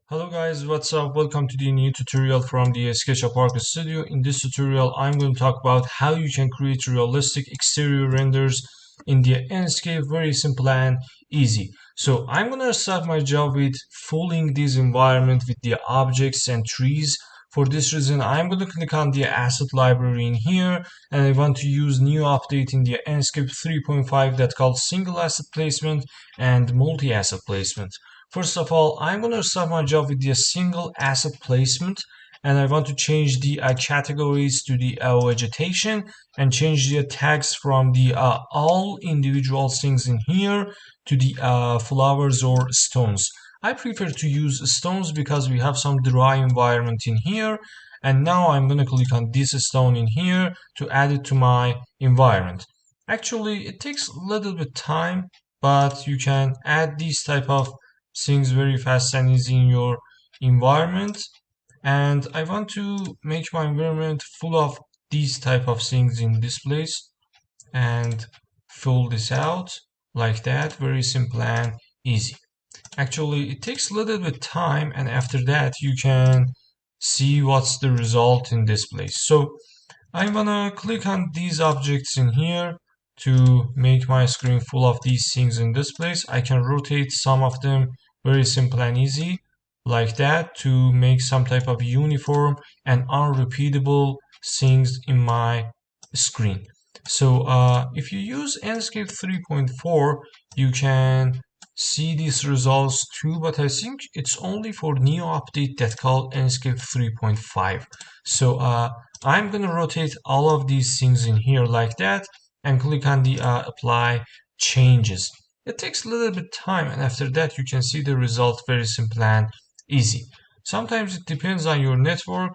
Hello guys, what's up? Welcome to the new tutorial from the SketchUp Arc Studio. In this tutorial, I'm going to talk about how you can create realistic exterior renders in the Enscape, very simple and easy. So I'm going to start my job with filling this environment with the objects and trees. For this reason, I'm going to click on the asset library in here, and I want to use new update in the Enscape 3.5 that called single asset placement and multi-asset placement. First of all, I'm going to start my job with the single asset placement, and I want to change the categories to the vegetation and change the tags from the all individual things in here to the flowers or stones. I prefer to use stones because we have some dry environment in here, and now I'm going to click on this stone in here to add it to my environment. Actually, it takes a little bit time, but you can add these type of things very fast and easy in your environment. And I want to make my environment full of these type of things in this place and fill this out like that, very simple and easy. Actually, it takes a little bit time, and after that you can see what's the result in this place. So I'm gonna click on these objects in here to make my screen full of these things in this place. I can rotate some of them, very simple and easy like that, to make some type of uniform and unrepeatable things in my screen. So if you use Enscape 3.4, you can see these results too, but I think it's only for new update that called Enscape 3.5. So I'm gonna rotate all of these things in here like that and click on the apply changes. It takes a little bit time, and after that you can see the result, very simple and easy. Sometimes it depends on your network,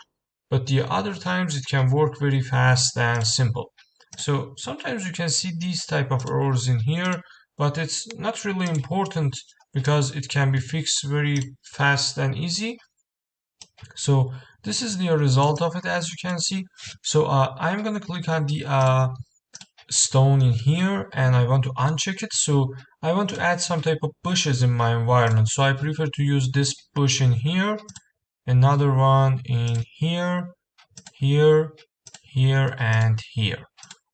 but the other times it can work very fast and simple. So sometimes you can see these type of errors in here, but it's not really important because it can be fixed very fast and easy. So this is the result of it, as you can see. So I'm going to click on the stone in here, and I want to uncheck it. So I want to add some type of bushes in my environment. So I prefer to use this bush in here, another one in here, here, here, and here.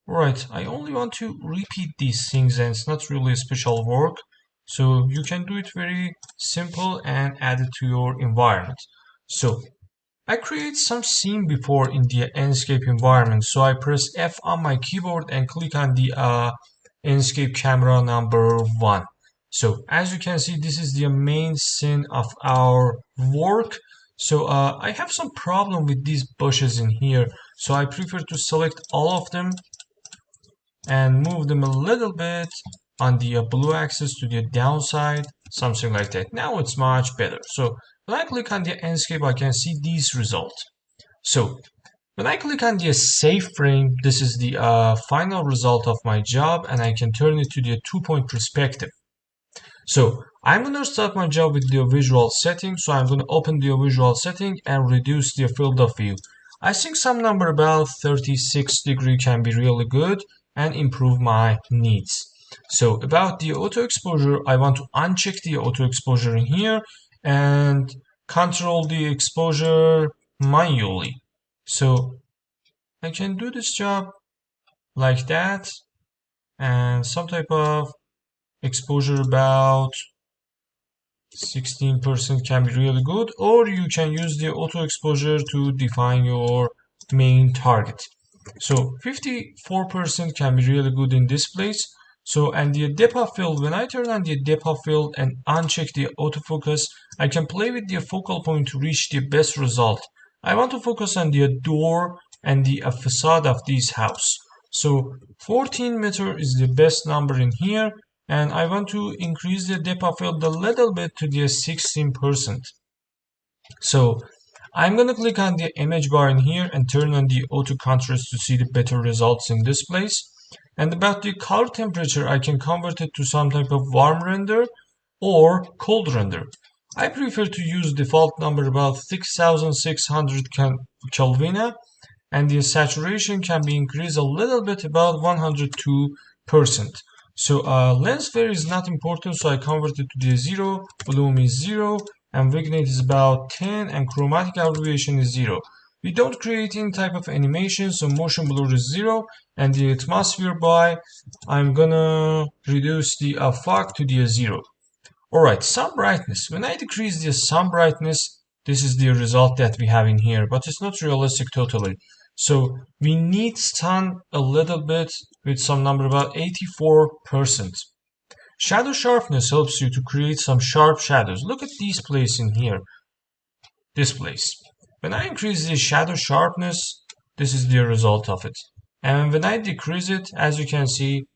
Right, I only want to repeat these things, and it's not really special work. So you can do it very simple and add it to your environment. So I create some scene before in the Enscape environment. So I press F on my keyboard and click on the Enscape camera number 1. So as you can see, this is the main scene of our work. So I have some problem with these bushes in here. So I prefer to select all of them and move them a little bit on the blue axis to the downside, something like that. Now it's much better. So when I click on the Enscape, I can see these results. So when I click on the save frame, this is the final result of my job, and I can turn it to the 2-point perspective. So I'm going to start my job with the visual setting. So I'm going to open the visual setting and reduce the field of view. I think some number about 36 degree can be really good and improve my needs. So about the auto exposure, I want to uncheck the auto exposure in here and control the exposure manually. So I can do this job like that, and some type of exposure about 16% can be really good, or you can use the auto exposure to define your main target. So 54% can be really good in this place. So, and the depth of field, when I turn on the depth of field and uncheck the autofocus, I can play with the focal point to reach the best result. I want to focus on the door and the facade of this house. So 14 meter is the best number in here, and I want to increase the depth of field a little bit to the 16%. So I'm going to click on the image bar in here and turn on the auto contrast to see the better results in this place. And about the color temperature, I can convert it to some type of warm render or cold render. I prefer to use default number about 6600 Kelvin, and the saturation can be increased a little bit, about 102%. So lens flare is not important, so I convert it to the 0, volume is 0, and vignette is about 10, and chromatic abbreviation is 0. We don't create any type of animation, so motion blur is 0, and the atmosphere by, I'm gonna reduce the fog to the 0. Alright, sun brightness. When I decrease the sun brightness, this is the result that we have in here, but it's not realistic totally. So we need sun a little bit with some number about 84%. Shadow sharpness helps you to create some sharp shadows. Look at these place in here. This place. When I increase the shadow sharpness, this is the result of it. And when I decrease it, as you can see,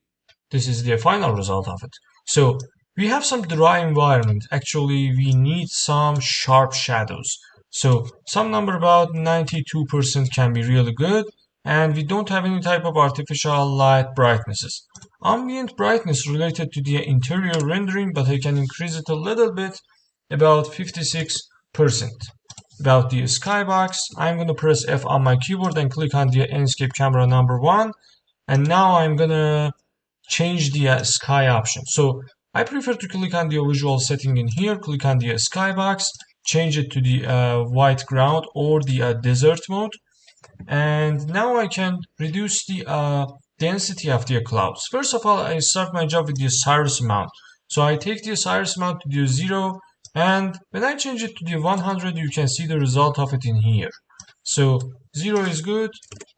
this is the final result of it. So we have some dry environment. Actually, we need some sharp shadows. So some number about 92% can be really good. And we don't have any type of artificial light brightnesses. Ambient brightness related to the interior rendering, but I can increase it a little bit, about 56%. About the skybox, I'm going to press F on my keyboard and click on the Enscape camera number 1. And now I'm going to change the sky option. So I prefer to click on the visual setting in here, click on the skybox, change it to the white ground or the desert mode. And now I can reduce the density of the clouds. First of all, I start my job with the cirrus amount. So I take the cirrus amount to the 0, and when I change it to the 100, you can see the result of it in here. So 0 is good,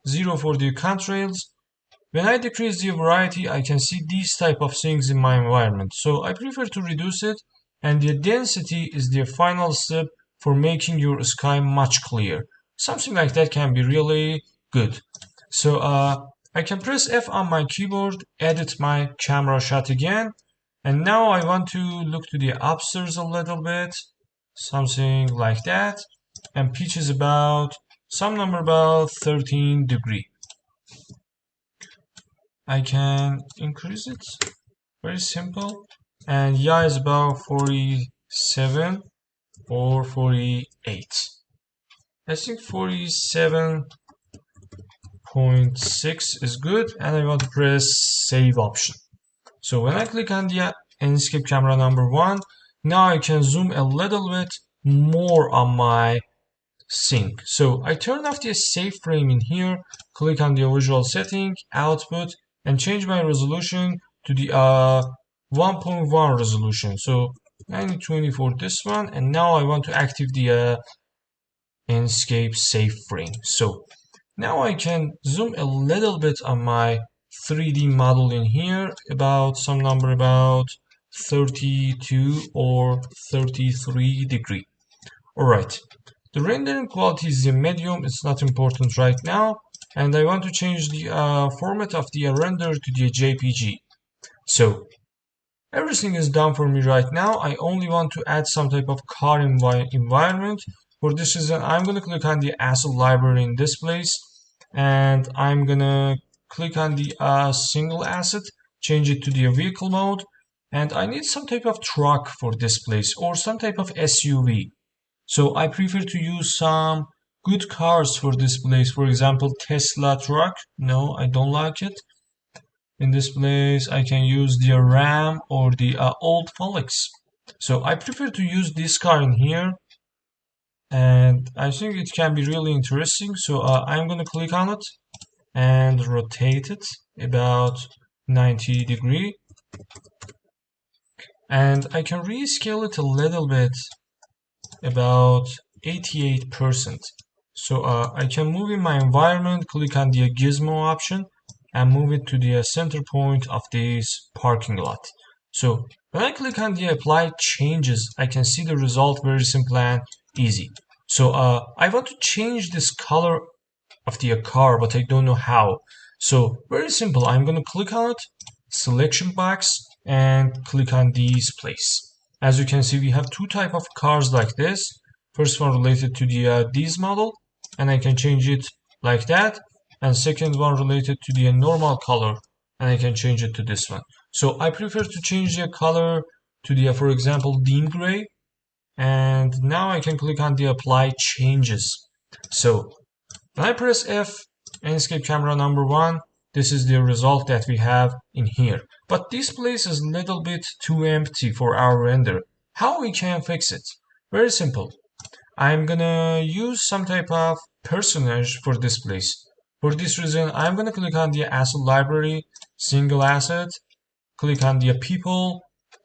0 for the contrails. When I decrease the variety, I can see these type of things in my environment. So I prefer to reduce it, and the density is the final step for making your sky much clearer. Something like that can be really good. So I can press F on my keyboard, edit my camera shot again, and now I want to look to the upstairs a little bit, something like that, and pitch is about some number about 13 degrees. I can increase it, very simple, and yeah is about 47 or 48. I think 47.6 is good, and I want to press save option. So when I click on the Enscape camera number 1, now I can zoom a little bit more on my sync. So I turn off the save frame in here, click on the visual setting, output, and change my resolution to the 1.1 resolution. So 920 for this one, and now I want to activate the Enscape save frame. So now I can zoom a little bit on my 3D model in here, about some number about 32 or 33 degree. Alright, the rendering quality is the medium, it's not important right now, and I want to change the format of the render to the JPG. So everything is done for me right now. I only want to add some type of car environment. For this reason, I'm going to click on the asset library in this place, and I'm going to click on the single asset, change it to the vehicle mode, and I need some type of truck for this place or some type of SUV. So I prefer to use some good cars for this place. For example, Tesla truck. No, I don't like it. In this place, I can use the Ram or the old Volks. So I prefer to use this car in here, and I think it can be really interesting. So I'm going to click on it and rotate it about 90 degree, and I can rescale it a little bit, about 88%. So I can move in my environment, click on the gizmo option, and move it to the center point of this parking lot. So when I click on the apply changes, I can see the result very simple and easy. So I want to change this color of the car, but I don't know how. So very simple, I'm going to click on it, selection box, and click on these place. As you can see, we have two type of cars like this. First one related to the these model, and I can change it like that. And second one related to the normal color, and I can change it to this one. So I prefer to change the color to the, for example, dim gray. And now I can click on the apply changes. So when I press F, Enscape camera number 1, this is the result that we have in here. But this place is a little bit too empty for our render. How we can fix it? Very simple. I'm gonna use some type of personage for this place. For this reason, I'm gonna click on the asset library, single asset, click on the people,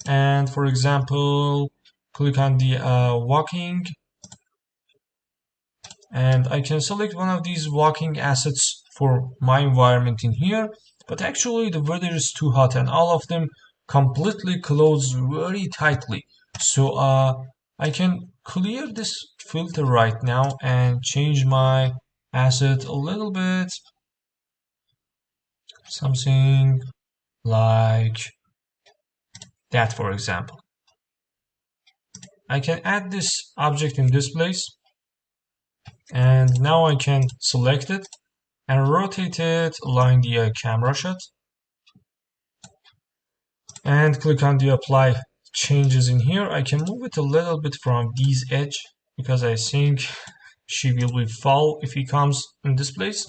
and for example, click on the walking, and I can select one of these walking assets for my environment in here. But actually the weather is too hot and all of them completely close very tightly. So I can clear this filter right now and change my asset a little bit. Something like that, for example. I can add this object in this place, and now I can select it and rotate it along the camera shot, and click on the apply changes in here. I can move it a little bit from this edge because I think she will fall if he comes in this place.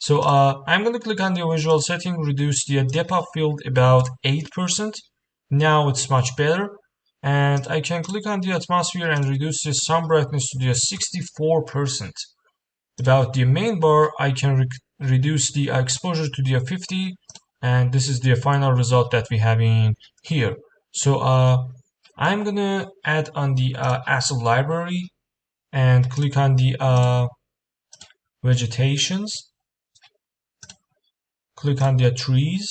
So I'm going to click on the visual setting, reduce the depth of field about 8%. Now it's much better. And I can click on the atmosphere and reduce the sun brightness to the 64%. About the main bar, I can reduce the exposure to the 50, and this is the final result that we have in here. So I'm gonna add on the asset library and click on the vegetations, click on the trees.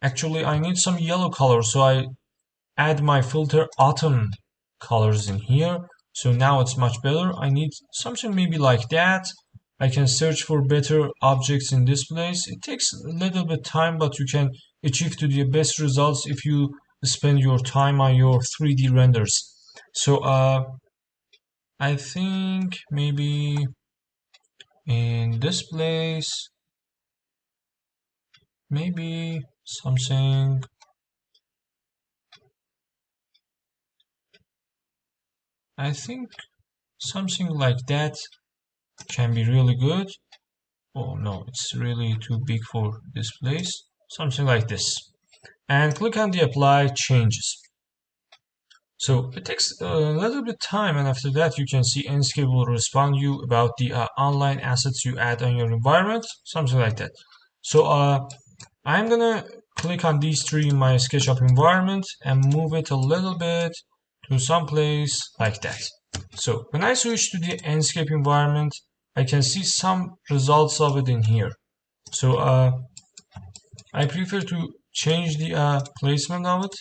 Actually, I need some yellow color, so I add my filter autumn colors in here. So now it's much better. I need something maybe like that. I can search for better objects in this place. It takes a little bit time, but you can achieve to the best results if you spend your time on your 3D renders. So I think maybe in this place, maybe something. I think something like that can be really good. Oh no, it's really too big for this place. Something like this. And click on the apply changes. So it takes a little bit time, and after that you can see Enscape will respond you about the online assets you add on your environment, something like that. So I'm gonna click on these three in my SketchUp environment and move it a little bit to some place like that. So when I switch to the Enscape environment, I can see some results of it in here. So I prefer to change the placement of it.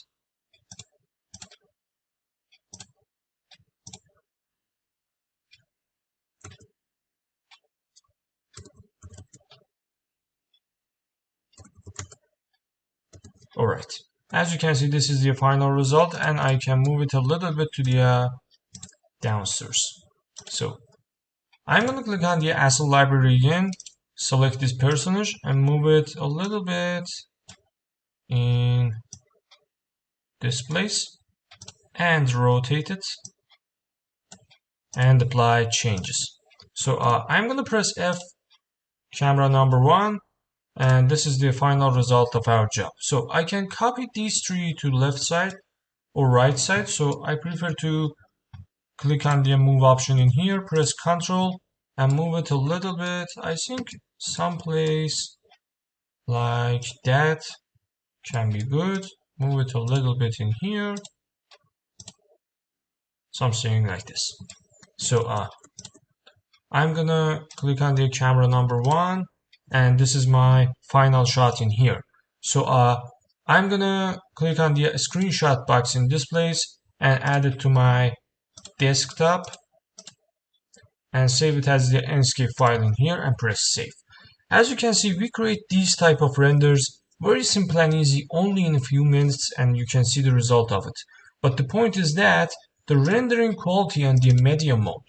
Alright, as you can see, this is the final result, and I can move it a little bit to the downstairs. So I'm going to click on the asset library again, select this personage and move it a little bit in this place and rotate it and apply changes. So I'm going to press F, camera number 1, and this is the final result of our job. So I can copy these three to left side or right side. So I prefer to click on the move option in here, press Ctrl and move it a little bit. I think someplace like that can be good. Move it a little bit in here, something like this. So I'm gonna click on the camera number 1, and this is my final shot in here. So I'm gonna click on the screenshot box in this place and add it to my desktop and save it as the Enscape file in here and press save. As you can see, we create these type of renders very simple and easy, only in a few minutes, and you can see the result of it. But the point is that the rendering quality on the medium mode,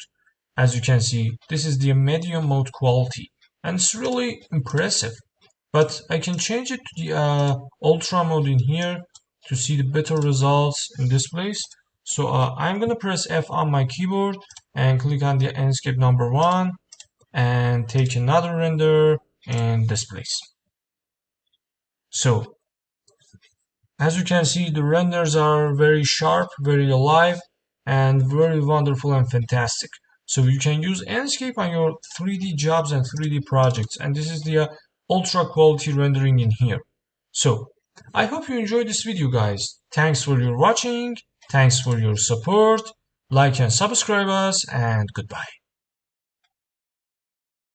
as you can see, this is the medium mode quality, and it's really impressive. But I can change it to the ultra mode in here to see the better results in this place. So I'm gonna press F on my keyboard and click on the Enscape number 1 and take another render in this place. So as you can see, the renders are very sharp, very alive, and very wonderful and fantastic. So you can use Enscape on your 3D jobs and 3D projects, and this is the ultra quality rendering in here. So I hope you enjoyed this video, guys. Thanks for your watching, thanks for your support, like and subscribe us, and goodbye.